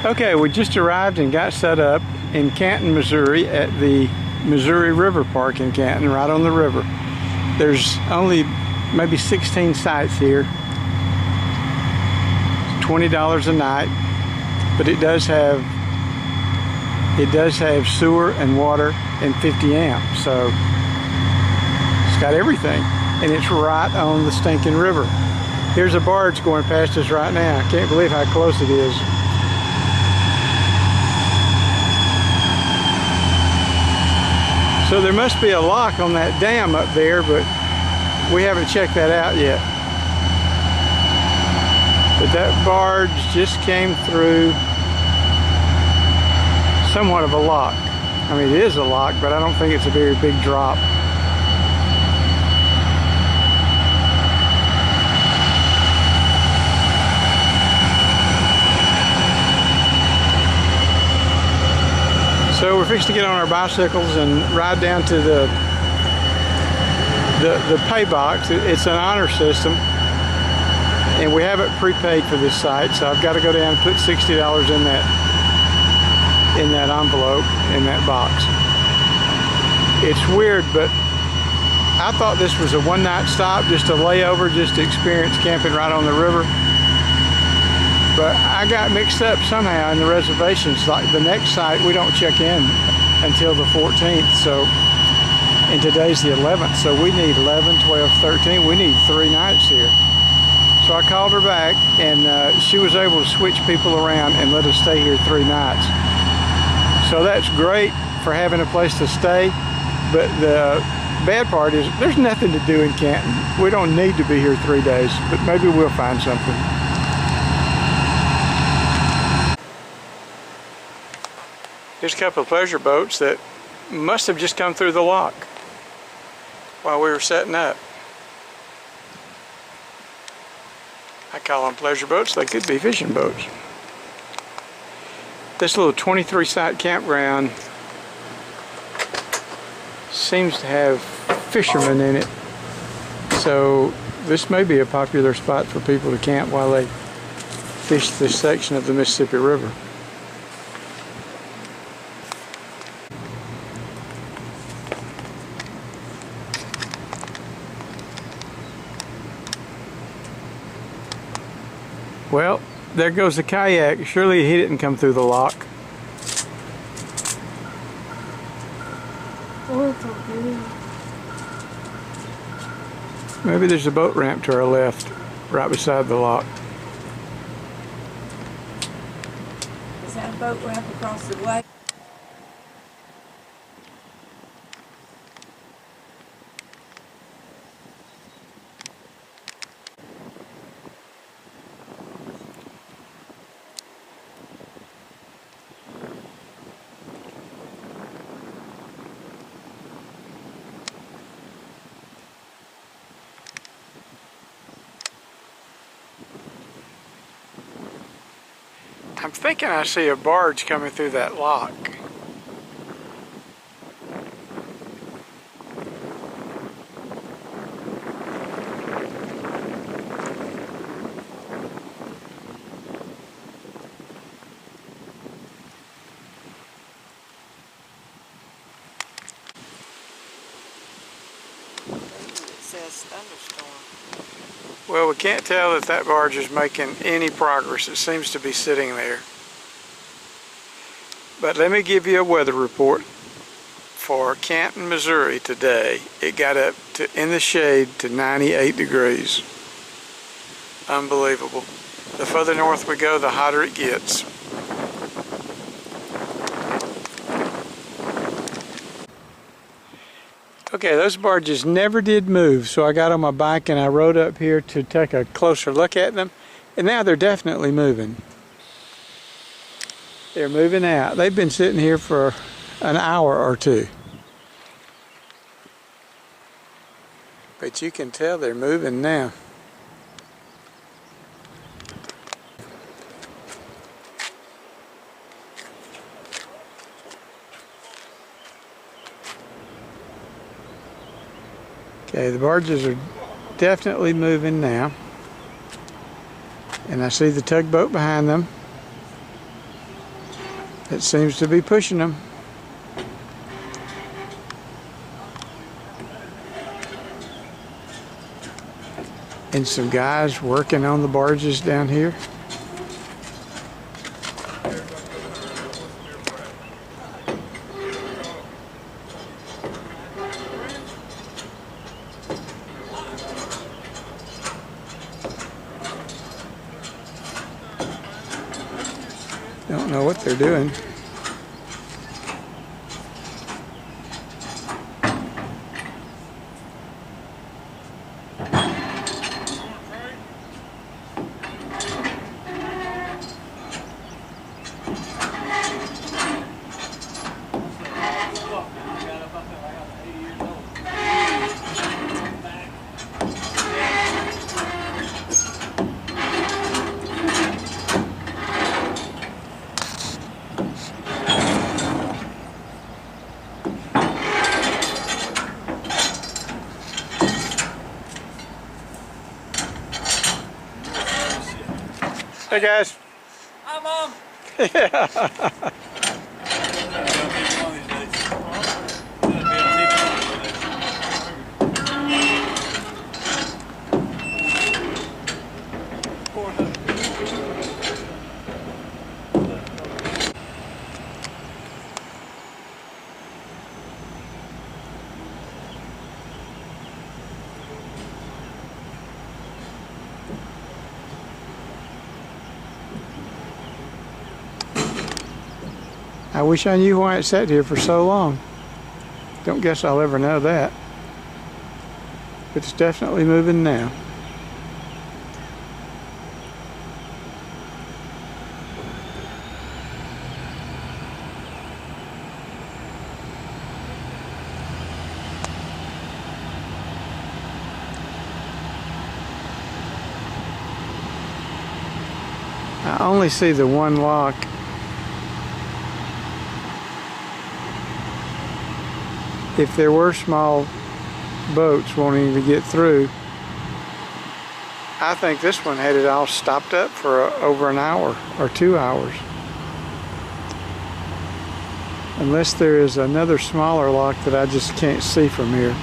Okay, we just arrived and got set up in Canton, Missouri at the Missouri River Park in Canton, right on the river. There's only maybe 16 sites here. $20 a night, but it does have sewer and water and 50 amps, so it's got everything, and it's right on the stinking river. Here's a barge going past us right now. I can't believe how close it is. So there must be a lock on that dam up there, but we haven't checked that out yet. But that barge just came through somewhat of a lock. I mean, it is a lock, but I don't think it's a very big drop. So we're fixing to get on our bicycles and ride down to the pay box. It's an honor system, and we have it prepaid for this site, so I've got to go down and put $60 in that envelope, in that box. It's weird, but I thought this was a one-night stop, just a layover, just to experience camping right on the river. But I got mixed up somehow in the reservations. Like the next site, we don't check in until the 14th, so, and today's the 11th, so we need 11, 12, 13. We need 3 nights here. So I called her back, and she was able to switch people around and let us stay here 3 nights. So that's great for having a place to stay, but the bad part is there's nothing to do in Canton. We don't need to be here 3 days, but maybe we'll find something. Here's a couple of pleasure boats that must have just come through the lock while we were setting up. I call them pleasure boats. They could be fishing boats. This little 23 site campground seems to have fishermen in it. So this may be a popular spot for people to camp while they fish this section of the Mississippi River. Well, there goes the kayak. Surely he didn't come through the lock. Maybe there's a boat ramp to our left, right beside the lock. Is that a boat ramp across the way? I'm thinking I see a barge coming through that lock. It says thunderstorm. Well, we can't tell that that barge is making any progress. It seems to be sitting there. But let me give you a weather report for Canton, Missouri today. It got up to, in the shade, to 98 degrees. Unbelievable. The further north we go, the hotter it gets. Okay, those barges never did move, so I got on my bike and I rode up here to take a closer look at them, and now they're definitely moving. They're moving out. They've been sitting here for an hour or two. But you can tell they're moving now. Okay, the barges are definitely moving now. And I see the tugboat behind them. It seems to be pushing them. And some guys working on the barges down here. Don't know what they're doing. Hey guys. Hi, Mom. Yeah. I wish I knew why it sat here for so long. Don't guess I'll ever know that. But it's definitely moving now. I only see the one lock. If there were small boats wanting to get through, I think this one had it all stopped up for over an hour or 2 hours. Unless there is another smaller lock that I just can't see from here.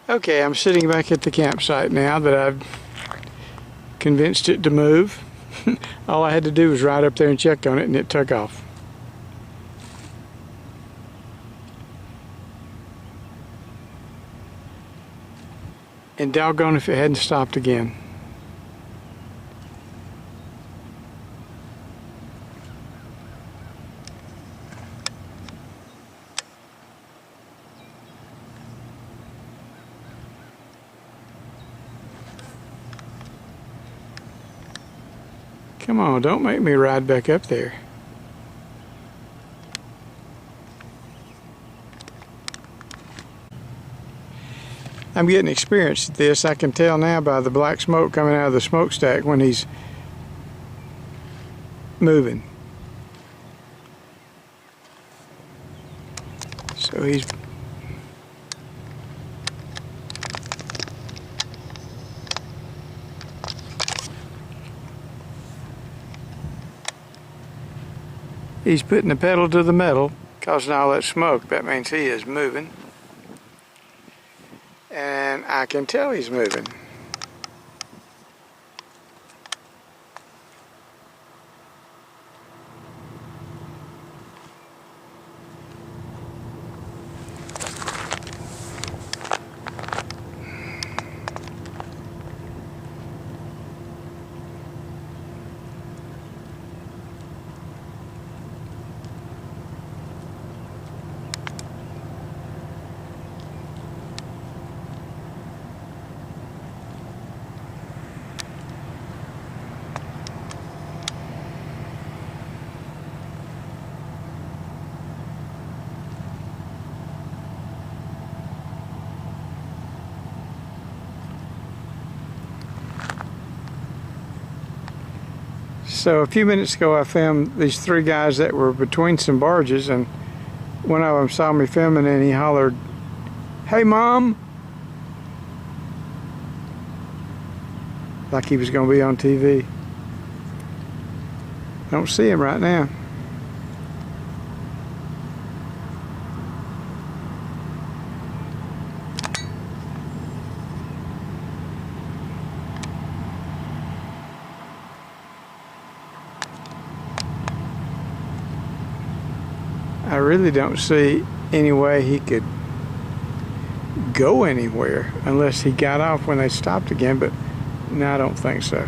Okay, I'm sitting back at the campsite now that I've convinced it to move. All I had to do was ride up there and check on it, and it took off. And doggone if it hadn't stopped again. Come on, don't make me ride back up there. I'm getting experience at this. I can tell now by the black smoke coming out of the smokestack when he's moving. So he's putting the pedal to the metal, causing all that smoke. That means he is moving. And I can tell he's moving. So a few minutes ago I filmed these three guys that were between some barges, and one of them saw me filming and he hollered, "Hey Mom!" Like he was going to be on TV. Don't see him right now. I really don't see any way he could go anywhere unless he got off when they stopped again, but no, I don't think so.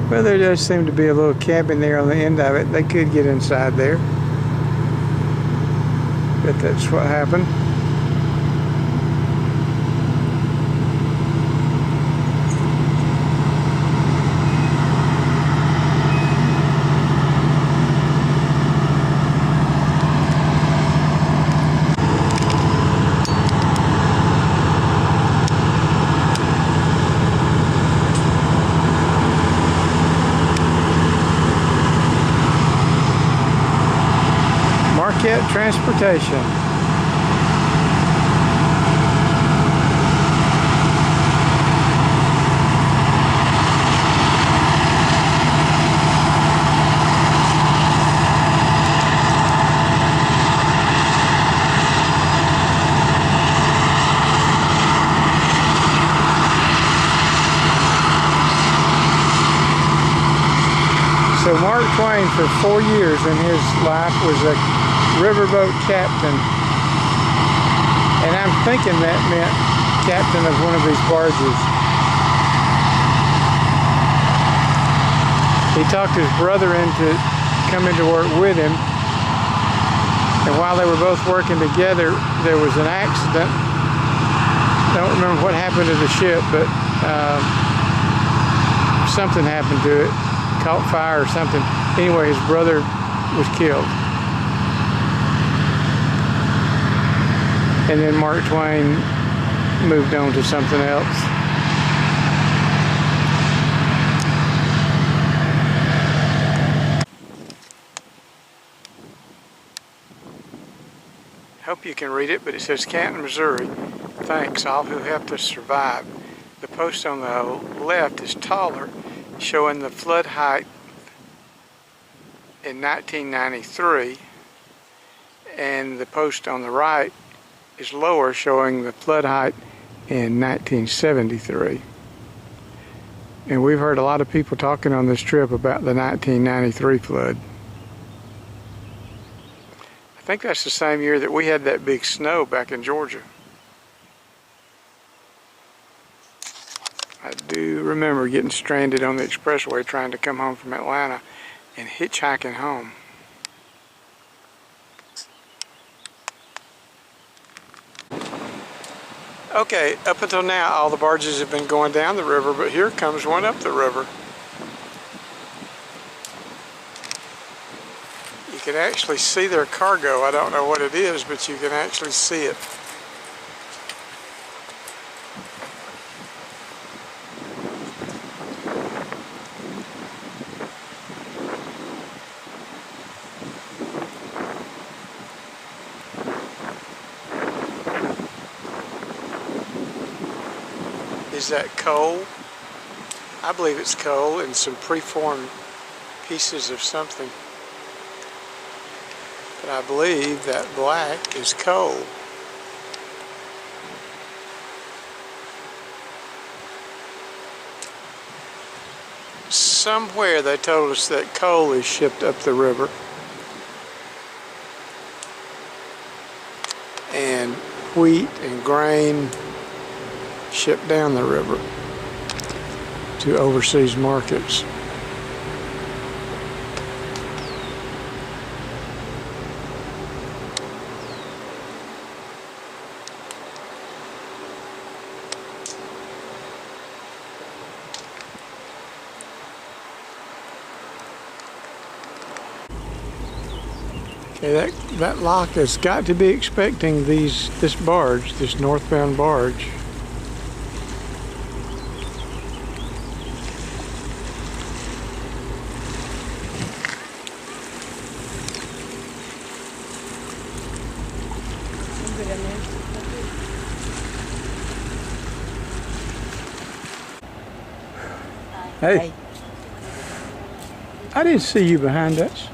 Well, there does seem to be a little cabin there on the end of it. They could get inside there. Bet that's what happened. Greqt Transportation. So Mark Twain, for 4 years in his life, was a riverboat captain, and I'm thinking that meant captain of one of these barges. He talked his brother into coming to work with him, and while they were both working together, there was an accident. Don't remember what happened to the ship, but something happened to it, caught fire or something. Anyway, his brother was killed. And then Mark Twain moved on to something else. Hope you can read it, but it says, "Canton, Missouri. Thanks all who helped us survive." The post on the left is taller, showing the flood height in 1993, and the post on the right is lower, showing the flood height in 1973. And we've heard a lot of people talking on this trip about the 1993 flood. I think that's the same year that we had that big snow back in Georgia. I do remember getting stranded on the expressway trying to come home from Atlanta and hitchhiking home. Okay, up until now, all the barges have been going down the river, but here comes one up the river. You can actually see their cargo. I don't know what it is, but you can actually see it. Is that coal? I believe it's coal and some preformed pieces of something. But I believe that black is coal. Somewhere they told us that coal is shipped up the river. And wheat and grain shipped down the river to overseas markets. Okay, that lock has got to be expecting this barge, this northbound barge. Hey, I didn't see you behind us.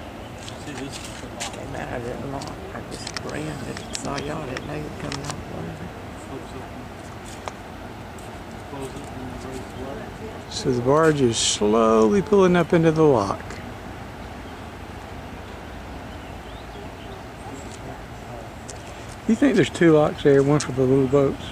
I didn't know. I just ran and saw y'all. Didn't know you were coming off. So the barge is slowly pulling up into the lock. You think there's two locks there, one for the little boats?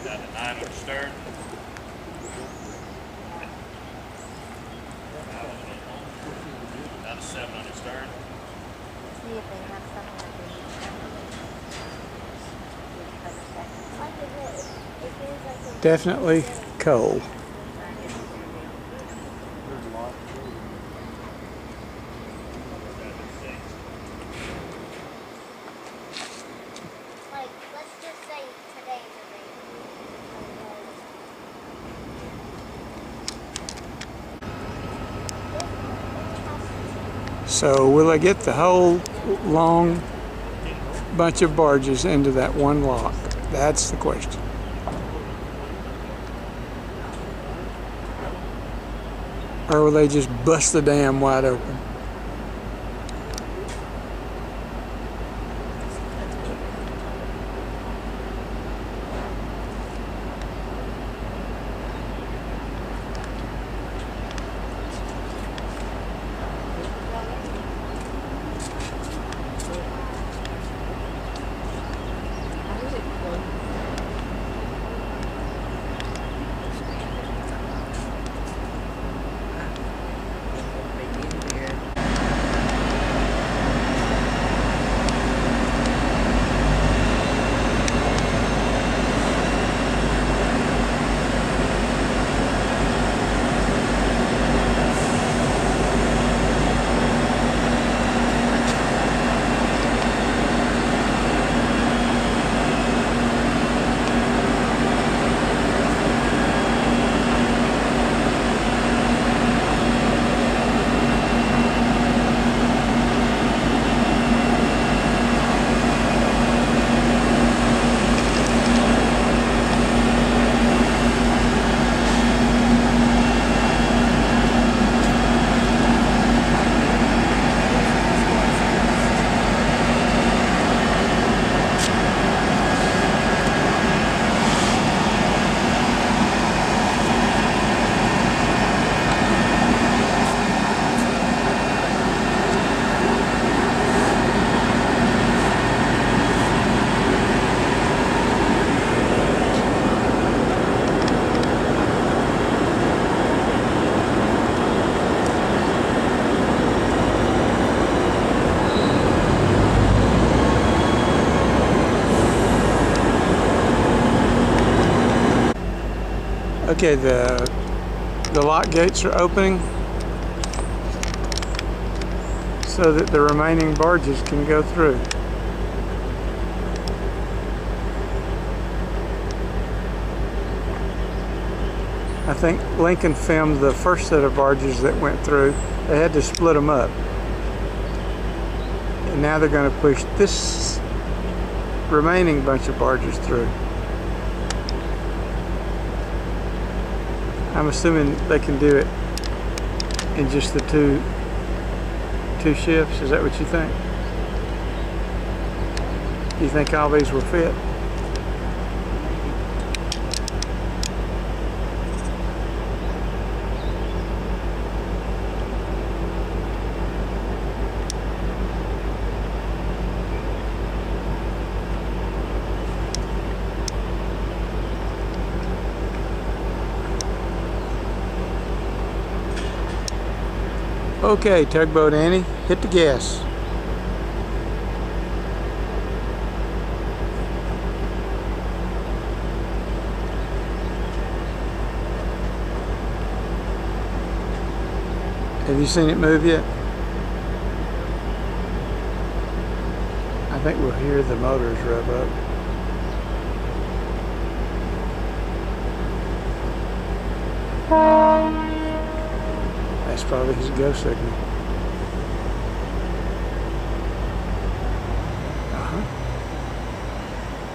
Got a 9 on the stern. Got a 7 on the stern. See if they have something that they Definitely coal. like, let's just say today's So will I get the whole long bunch of barges into that one lock? That's the question. Or will they just bust the dam wide open? Okay, the lock gates are opening. so that the remaining barges can go through. I think Lincoln filmed the first set of barges that went through. They had to split them up. And now they're going to push this remaining bunch of barges through. I'm assuming they can do it in just the two shifts. Is that what you think? Do you think all these will fit? Okay, Tugboat Annie, hit the gas. Have you seen it move yet? I think we'll hear the motors rev up. That's probably his go signal.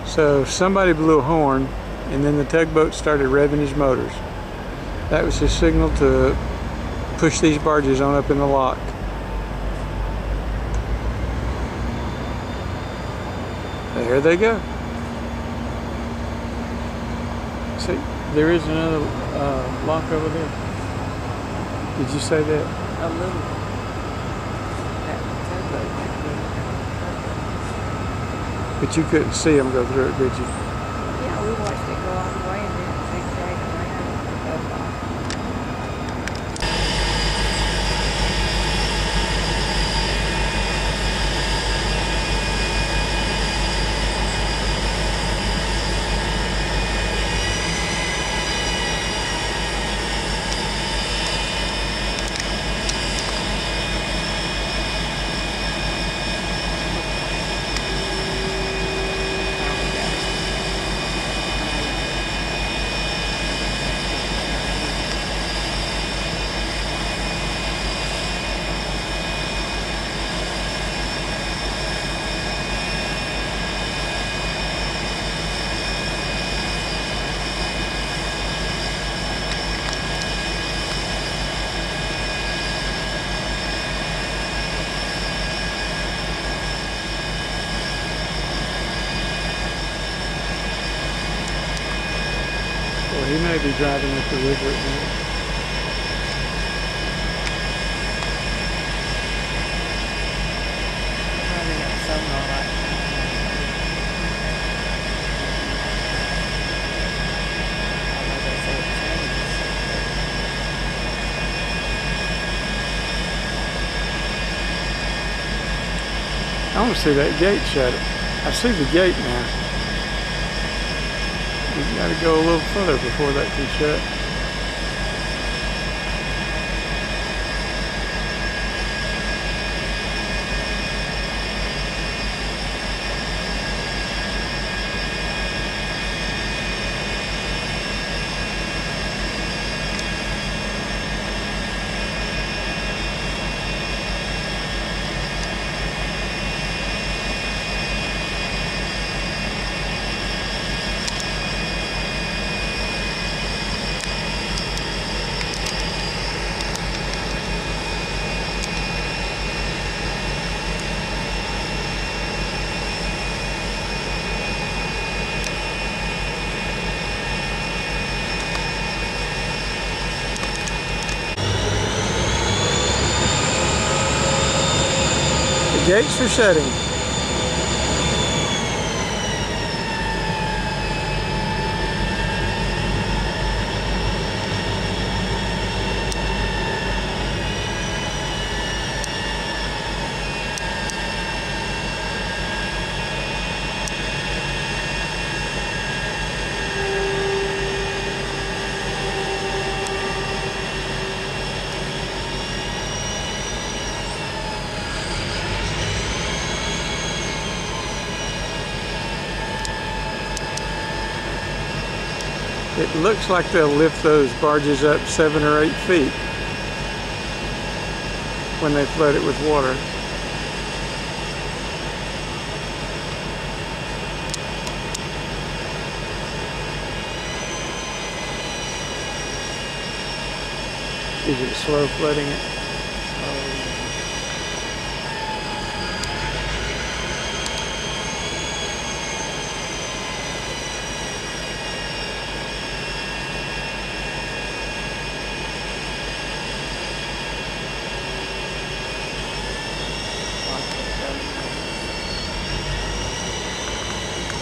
So somebody blew a horn, and then the tugboat started revving his motors. That was his signal to push these barges on up in the lock. There they go. See, there is another lock over there. Did you say that? A little. That tugboat might be. But you couldn't see them go through it, did you? Yeah, we watched it go all the way and then zigzag around and go by. Well, he may be driving up the river at night. Running that sonar right now. Although they say it changes. I want to see that gate shut. I see the gate now. You got to go a little further before that can shut. The gates are shutting. It looks like they'll lift those barges up 7 or 8 feet when they flood it with water. Is it slow flooding it?